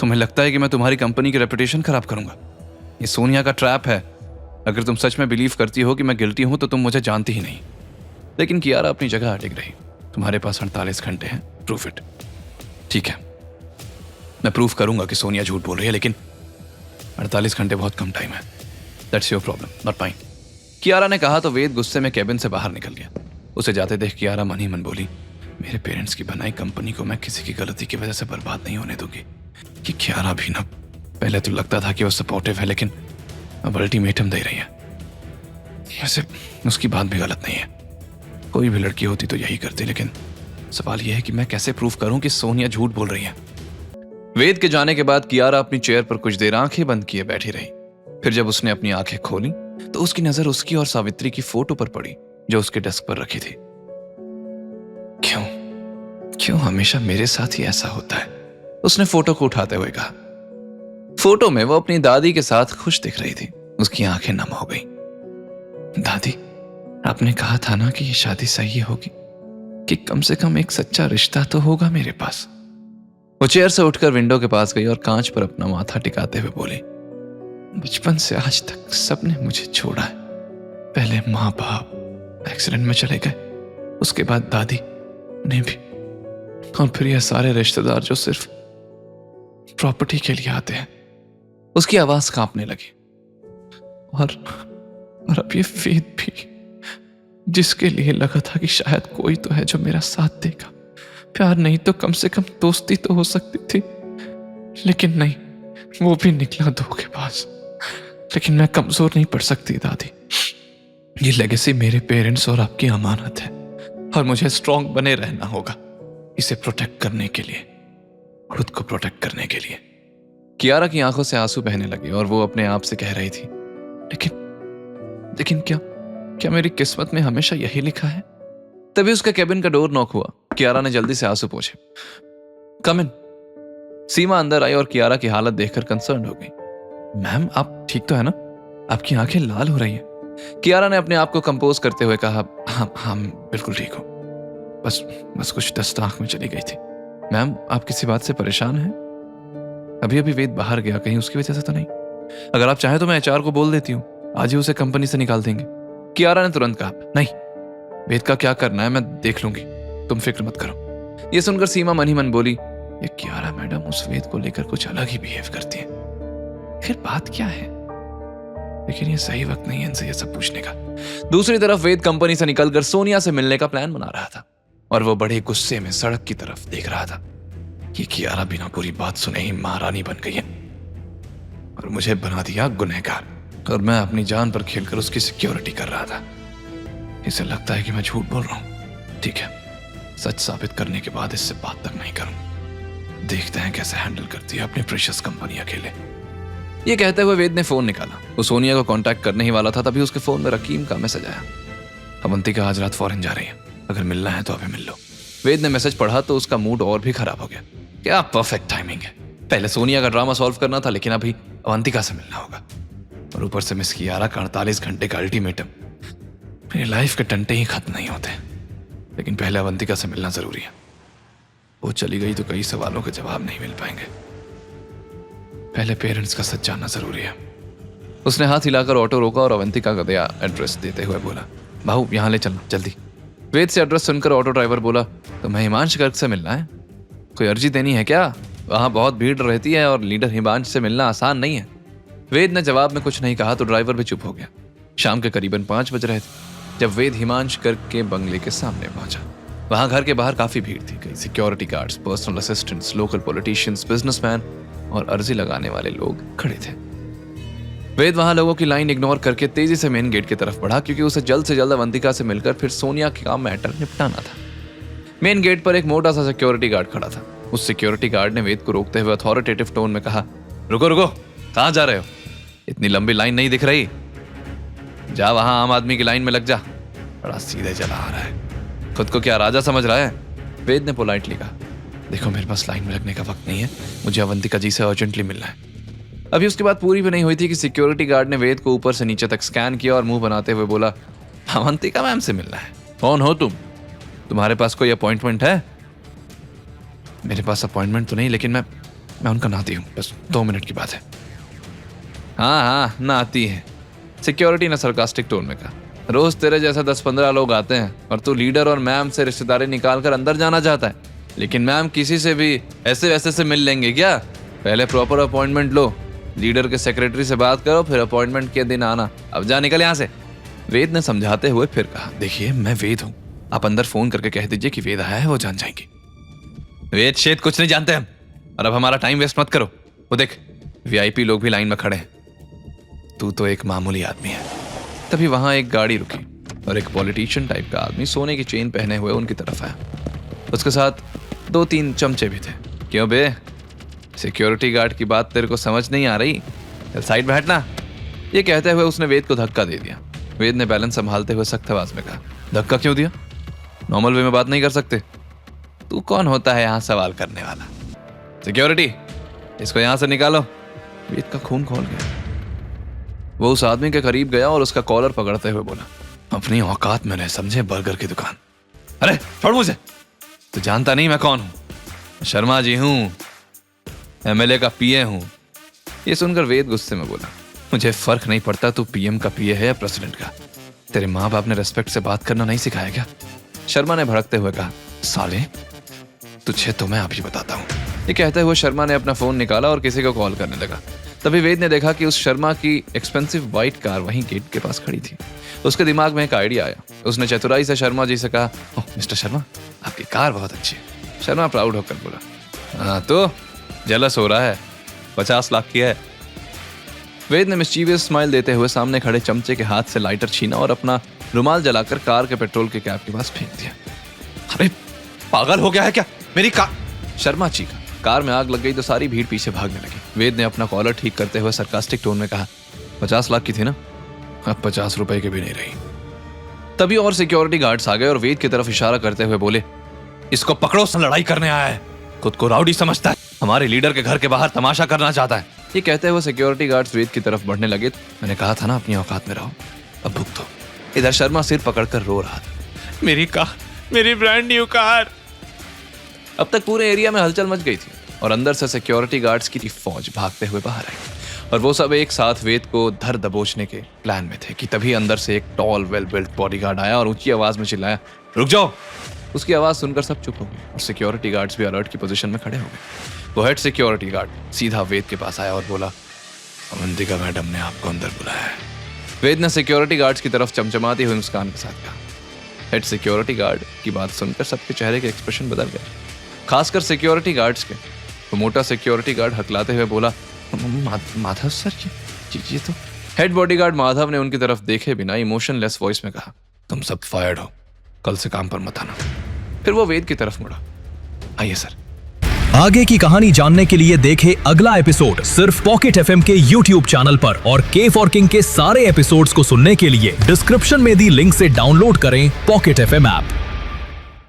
तुम्हें लगता है कि मैं तुम्हारी कंपनी की रेपुटेशन खराब करूंगा? ये सोनिया का ट्रैप है। अगर तुम सच में बिलीव करती हो कि मैं गिल्टी हूं तो तुम मुझे जानती ही नहीं। लेकिन कियारा अपनी जगह अटक रही। तुम्हारे पास 48 घंटे हैं, प्रूफ इट। ठीक है, मैं प्रूफ करूंगा कि सोनिया झूठ बोल रही है, लेकिन 48 घंटे बहुत कम टाइम है। That's your problem, not mine. Kiara ने कहा तो वेद गुस्से में केबिन से बाहर निकल गया। उसे जाते देख कियारा मन ही मन बोली, मेरे पेरेंट्स की बनाई कंपनी को मैं किसी की गलती की वजह से बर्बाद नहीं होने दूंगी। कि कियारा भी ना, पहले तो लगता था कि वो सपोर्टिव है, लेकिन अब अल्टीमेटम दे रही है। वैसे उसकी बात भी गलत नहीं है, कोई भी लड़की होती तो यही करती। लेकिन सवाल यह है कि मैं कैसे प्रूफ करूं कि सोनिया झूठ बोल रही है। वेद के जाने के बाद कियारा अपनी चेयर पर कुछ देर आंखें बंद किए बैठी रही। फिर जब उसने अपनी आंखें खोली तो उसकी नजर उसकी और सावित्री की फोटो पर पड़ी जो उसके डेस्क पर रखी थी। क्यों क्यों हमेशा मेरे साथ ही ऐसा होता है? उसने फोटो को उठाते हुए कहा। फोटो में वो अपनी दादी के साथ खुश दिख रही थी। उसकी आंखें नम हो गई। दादी, आपने कहा था ना कि ये शादी सही होगी, कि कम से कम एक सच्चा रिश्ता तो होगा मेरे पास। वो चेयर से उठकर विंडो के पास गई और कांच पर अपना माथा टिकाते हुए बोली, बचपन से आज तक सबने मुझे छोड़ा है। पहले माँ बाप एक्सीडेंट में चले गए, उसके बाद दादी ने भी, और फिर ये सारे रिश्तेदार जो सिर्फ प्रॉपर्टी के लिए आते हैं। उसकी आवाज कांपने लगी। और अब ये वेद भी, जिसके लिए लगा था कि शायद कोई तो है जो मेरा साथ देगा। प्यार नहीं तो कम से कम दोस्ती तो हो सकती थी, लेकिन नहीं, वो भी निकला धोखेबाज। लेकिन मैं कमजोर नहीं पड़ सकती दादी। ये लेगेसी मेरे पेरेंट्स और आपकी अमानत है, और मुझे स्ट्रांग बने रहना होगा इसे प्रोटेक्ट करने के लिए, खुद को प्रोटेक्ट करने के लिए। कियारा की आंखों से आंसू बहने लगे और वो अपने आप से कह रही थी, लेकिन क्या मेरी किस्मत में हमेशा यही लिखा है? तभी उसके केबिन का डोर नॉक हुआ। कियारा ने जल्दी से आंसू पोंछे। कम इन। सीमा अंदर आई और कियारा की हालत देखकर कंसर्न हो गई। मैम, आप ठीक तो है ना? आपकी आंखें लाल हो रही हैं। कियारा ने अपने आप को कंपोज करते हुए कहा, हाँ बिल्कुल ठीक हूं, बस कुछ दस्त आंख में चली गई थी। मैम, आप किसी बात से परेशान हैं? अभी वेद बाहर गया, कहीं उसकी वजह से तो नहीं? अगर आप चाहें तो मैं एचआर को बोल देती हूँ, आज ही उसे कंपनी से निकाल देंगे। कियारा ने तुरंत कहा, नहीं, वेद का क्या करना है मैं देख लूंगी, तुम फिक्र मत करो। यह सुनकर सीमा मन ही मन बोली, ये कियारा मैडम उस वेद को लेकर कुछ अलग ही बिहेव करती है। फिर बात क्या है? लेकिन ये सही वक्त नहीं है इनसे ये सब पूछने का। दूसरी तरफ वेद कंपनी से निकलकर सोनिया से मिलने का प्लान बना रहा था और वो बड़े गुस्से में सड़क की तरफ देख रहा था। ये कियारा बिना पूरी बात सुने ही महारानी बन गई है और मुझे बना दिया गुनहगार, और मैं अपनी जान पर खेलकर उसकी सिक्योरिटी कर रहा था। इसे लगता है कि मैं झूठ बोल रहा हूं। ठीक है, सच साबित करने के बाद इससे बात तक नहीं करूं। देखते हैं कैसे हैंडल करती है अपनी प्रेशियस कंपनी अकेले। ये कहते हुए वेद ने फोन निकाला। वो सोनिया को कांटेक्ट करने ही वाला था, तभी उसके फोन में रकीम का मैसेज आया। अवंतिका आज रात फॉरेन जा रही है, अगर मिलना है तो अभी मिल लो। वेद ने मैसेज पढ़ा तो उसका मूड और भी खराब हो गया। क्या परफेक्ट टाइमिंग है। पहले सोनिया का ड्रामा सॉल्व करना था, लेकिन अभी अवंतिका से मिलना होगा, और ऊपर से मिस कियारा का 48 घंटे का अल्टीमेटम। मेरी लाइफ के टंटे ही खत्म नहीं होते, लेकिन पहले अवंतिका से मिलना जरूरी है। वो चली गई तो कई सवालों के जवाब नहीं मिल पाएंगे। पहले पेरेंट्स का सच जानना जरूरी है। उसने हाथ हिलाकर ऑटो रोका और अवंतिका का दिया एड्रेस देते हुए बोला, भाऊ यहाँ ले चलना जल्दी। वेद से एड्रेस सुनकर ऑटो ड्राइवर बोला, तुम्हें हिमांश गर्ग से मिलना है? कोई अर्जी देनी है क्या? वहां बहुत भीड़ रहती है और लीडर हिमांश से मिलना आसान नहीं है। वेद ने जवाब में कुछ नहीं कहा तो ड्राइवर भी चुप हो गया। शाम के करीबन 5 बज रहे थे जब वेद हिमांश गर्ग के बंगले के सामने पहुंचा। वहां घर के बाहर काफी भीड़ थी। कई security guards, personal assistants, local politicians, businessman और अर्जी लगाने वाले लोग खड़े थे। वेद वहां लोगों की लाइन इग्नोर करके तेजी से मेन गेट की तरफ बढ़ा, क्योंकि उसे जल्द से जल्द अवंतिका से मिलकर फिर सोनिया का मैटर निपटाना था। मेन गेट पर एक मोटा सा सिक्योरिटी गार्ड खड़ा था। उस सिक्योरिटी गार्ड ने वेद को रोकते हुए अथॉरिटेटिव टोन में कहा, रुको रुको, कहां जा रहे हो? इतनी लंबी लाइन नहीं दिख रही, जा वहां आम आदमी की लाइन में लग जा। बड़ा सीधे चला आ रहा है, खुद को क्या राजा समझ रहा है? वेद ने पोलाइटली कहा, देखो मेरे पास लाइन में लगने का वक्त नहीं है, मुझे अवंतिका जी से अर्जेंटली मिलना है। अभी उसकी बात पूरी भी नहीं हुई थी कि सिक्योरिटी गार्ड ने वेद को ऊपर से नीचे तक स्कैन किया और मुंह बनाते हुए बोला, अवंतिका मैम से मिलना है? कौन हो तुम? तुम्हारे पास कोई अपॉइंटमेंट है? मेरे पास अपॉइंटमेंट तो नहीं, लेकिन मैं मैं उनका नाती हूँ, बस 2 मिनट की बात है। हाँ नाती है, सिक्योरिटी ने सरकास्टिक टोन में कहा। रोज तेरे जैसा 10-15 लोग आते हैं और तू लीडर और मैम से रिश्तेदारी निकाल कर अंदर जाना चाहता है। लेकिन मैम किसी से भी ऐसे वैसे से मिल लेंगे क्या? पहले प्रॉपर अपॉइंटमेंट लो, लीडर के सेक्रेटरी से बात करो, फिर अपॉइंटमेंट के दिन आना। अब जा, निकल यहाँ से। वेद ने समझाते हुए फिर कहा, देखिए मैं वेद हूँ, आप अंदर फोन करके कह दीजिए कि वेद आया है, वो जान जाएंगे। वेद शेद कुछ नहीं जानते हम, और अब हमारा टाइम वेस्ट मत करो। वो देख वीआईपी लोग भी लाइन में खड़े हैं, तू तो एक मामूली आदमी है। तभी वहां एक गाड़ी रुकी और एक पॉलिटिशियन टाइप का आदमी सोने की चेन पहने हुए उनकी तरफ आया। उसके साथ 2-3 चमचे भी थे। क्यों बे, सिक्योरिटी गार्ड की बात तेरे को समझ नहीं आ रही? साइड बैठना। ये कहते हुए उसने वेद को धक्का दे दिया। वेद ने बैलेंस संभालते हुए सख्त आवाज में कहा, धक्का क्यों दिया? नॉर्मल वे में बात नहीं कर सकते? तू कौन होता है यहाँ सवाल करने वाला? सिक्योरिटी, इसको यहाँ से निकालो। वेद का खून खोल गया। वो उस आदमी के करीब गया और उसका कॉलर पकड़ते हुए बोला, अपनी औकात में रह, समझे? बर्गर की दुकान। अरे छोड़ मुझे, तू जानता नहीं मैं कौन हूं? शर्मा जी हूं, एमएलए का पीए हूं। ये सुनकर वेद गुस्से में बोला, मुझे फर्क नहीं पड़ता तू पीएम का पीए है या प्रेसिडेंट का। तेरे माँ बाप ने रेस्पेक्ट से बात करना नहीं सिखाया क्या? शर्मा ने भड़कते हुए कहा, साले तुझे तो मैं अभी बताता हूँ। ये कहते हुए शर्मा ने अपना फोन निकाला और किसी को कॉल करने लगा। तभी वेद ने देखा कि उस शर्मा की एक्सपेंसिव व्हाइट कार वहीं गेट के पास खड़ी थी। उसके दिमाग में एक आइडिया आया। उसने चतुराई से शर्मा जी से कहा, ओह मिस्टर शर्मा, आपकी कार बहुत अच्छी है। शर्मा प्राउड होकर बोला, हाँ तो जेलस हो रहा है, 50 लाख की है। वेद ने मिस्चीवियस स्माइल देते हुए सामने खड़े चमचे के हाथ से लाइटर छीना और अपना रुमाल जलाकर कार के पेट्रोल के कैप के पास फेंक दिया। अरे पागल हो गया है क्या? मेरी कार! शर्मा चीखा। कार में आग लग गई तो सारी भीड़ पीछे भागने लगी। वेद ने अपना कॉलर ठीक करते हुए सरकास्टिक टोन में कहा, 50 लाख की थी ना, अब 50 रुपए की भी नहीं रही। तभी और सिक्योरिटी गार्ड्स आ गए और वेद की तरफ इशारा करते हुए बोले, इसको पकड़ो, लड़ाई करने आया है, खुद को राउडी समझता है, हमारे लीडर के घर के बाहर तमाशा करना चाहता है। ये कहते हुए सिक्योरिटी गार्ड्स वेद की तरफ बढ़ने लगे। मैंने कहा था ना अपनी औकात में रहो, अब भुगतो। इधर शर्मा सिर पकड़कर रो रहा था, मेरी कार, मेरी ब्रांड न्यू कार। अब तक पूरे एरिया में हलचल मच गई थी और अंदर से सिक्योरिटी गार्ड्स की फौज भागते हुए बाहर आई और वो सब एक साथ वेद को धर दबोचने के प्लान में थे कि तभी अंदर से एक टॉल वेल बिल्ट बॉडीगार्ड आया और ऊंची आवाज में चिल्लाया, रुक जाओ। उसकी आवाज सुनकर सब चुप हो गए और सिक्योरिटी गार्ड्स भी अलर्ट की पोजीशन में खड़े हो गए। वो हेड सिक्योरिटी गार्ड सीधा वेद के पास आया और बोला, अवंतिका मैडम ने आपको अंदर बुलाया है। वेद ने सिक्योरिटी गार्ड्स की तरफ चमचमाती हुई मुस्कान के साथ कहा। हेड सिक्योरिटी गार्ड की बात सुनकर सबके चेहरे के एक्सप्रेशन बदल गए, खासकर सिक्योरिटी गार्ड्स के। वो मोटा सिक्योरिटी गार्ड हकलाते हुए बोला, माधव सर, ये तो। हेड बॉडीगार्ड माधव ने उनकी तरफ देखे बिना इमोशनलेस वॉइस में कहा, तुम सब फायर्ड हो, कल से काम पर मत आना। फिर वो वेद की तरफ मुड़ा, आइए सर। आगे की कहानी जानने के लिए देखें अगला एपिसोड सिर्फ पॉकेट एफएम के YouTube चैनल पर और के फॉर किंग के सारे एपिसोड्स को सुनने के लिए डिस्क्रिप्शन में दी लिंक से डाउनलोड करें पॉकेट एफएम ऐप।